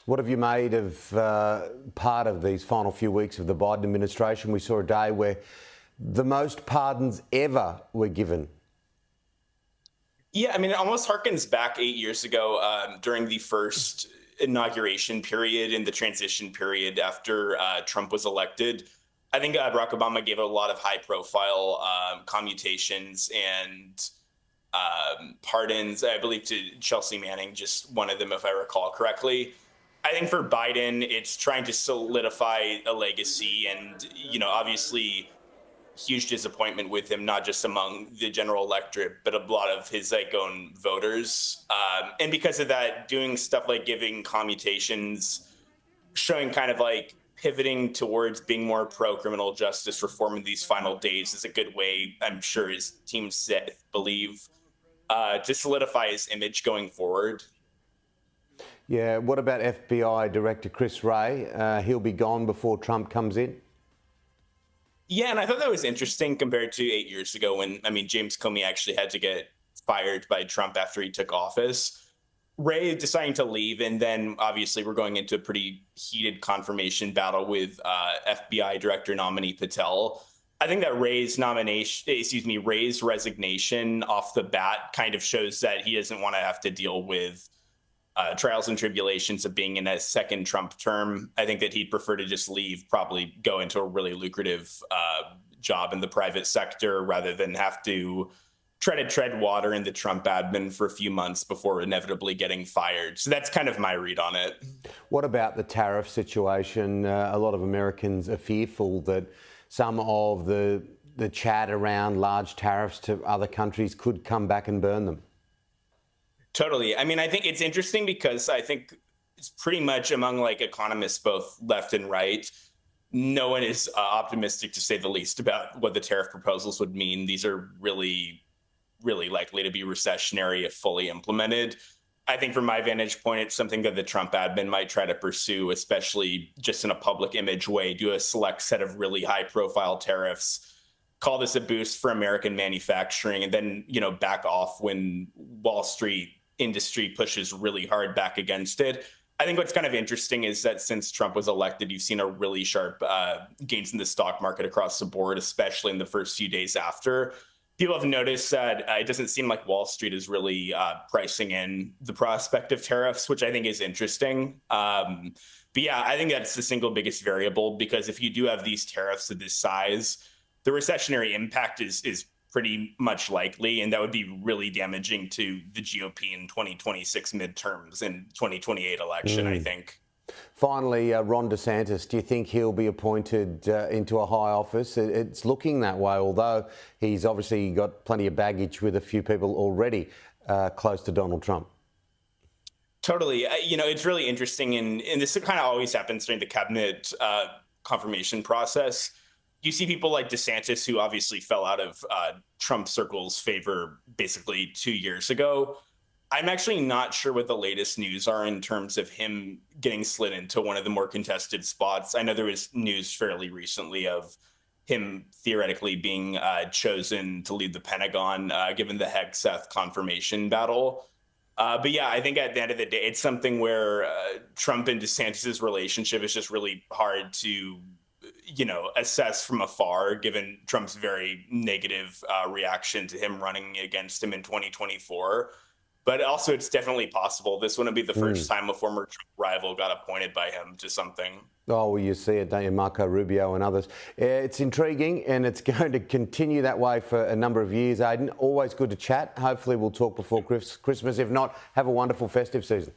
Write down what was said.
What have you made of part of these final few weeks of the Biden administration? We saw a day where the most pardons ever were given. Yeah, I mean, it almost harkens back 8 years ago during the first inauguration period and the transition period after Trump was elected. I think Barack Obama gave a lot of high-profile commutations and pardons, I believe, to Chelsea Manning, just one of them, if I recall correctly. I think for Biden, it's trying to solidify a legacy and, obviously huge disappointment with him, not just among the general electorate, but a lot of his own voters. And because of that, doing stuff like giving commutations, showing kind of pivoting towards being more pro-criminal justice reform in these final days is a good way, I'm sure his team believe, to solidify his image going forward. Yeah, what about FBI Director Chris Wray? He'll be gone before Trump comes in? Yeah, and I thought that was interesting compared to 8 years ago when, James Comey actually had to get fired by Trump after he took office. Wray deciding to leave, and then obviously we're going into a pretty heated confirmation battle with FBI Director nominee Patel. I think that Wray's resignation off the bat kind of shows that he doesn't want to have to deal with trials and tribulations of being in a second Trump term. I think that he'd prefer to just leave, probably go into a really lucrative job in the private sector rather than have to try to tread water in the Trump admin for a few months before inevitably getting fired. So that's kind of my read on it. What about the tariff situation? A lot of Americans are fearful that some of the chat around large tariffs to other countries could come back and burn them. Totally. I think it's interesting because I think it's pretty much among economists, both left and right. No one is optimistic, to say the least, about what the tariff proposals would mean. These are really, really likely to be recessionary if fully implemented. I think from my vantage point, it's something that the Trump admin might try to pursue, especially just in a public image way, do a select set of really high profile tariffs, call this a boost for American manufacturing, and then, back off when Wall Street industry pushes really hard back against it. I think what's kind of interesting is that since Trump was elected, you've seen a really sharp gains in the stock market across the board, especially in the first few days after. People have noticed that it doesn't seem like Wall Street is really pricing in the prospect of tariffs, which I think is interesting. But yeah, I think that's the single biggest variable, because if you do have these tariffs of this size, the recessionary impact is pretty much likely, and that would be really damaging to the GOP in 2026 midterms and 2028 election, I think. Finally, Ron DeSantis, do you think he'll be appointed into a high office? It's looking that way, although he's obviously got plenty of baggage with a few people already close to Donald Trump. Totally. It's really interesting, and this kind of always happens during the cabinet confirmation process. You see people like DeSantis, who obviously fell out of Trump circle's favor basically 2 years ago. I'm actually not sure what the latest news are in terms of him getting slid into one of the more contested spots. I know there was news fairly recently of him theoretically being chosen to lead the Pentagon, given the Hegseth confirmation battle. But yeah, I think at the end of the day, it's something where Trump and DeSantis's relationship is just really hard to assess from afar, given Trump's very negative reaction to him running against him in 2024. But also, it's definitely possible this wouldn't be the first time a former Trump rival got appointed by him to something. Oh, well, you see it, don't you? Marco Rubio and others. It's intriguing, and it's going to continue that way for a number of years, Aidan. Always good to chat. Hopefully we'll talk before Christmas. If not, have a wonderful festive season.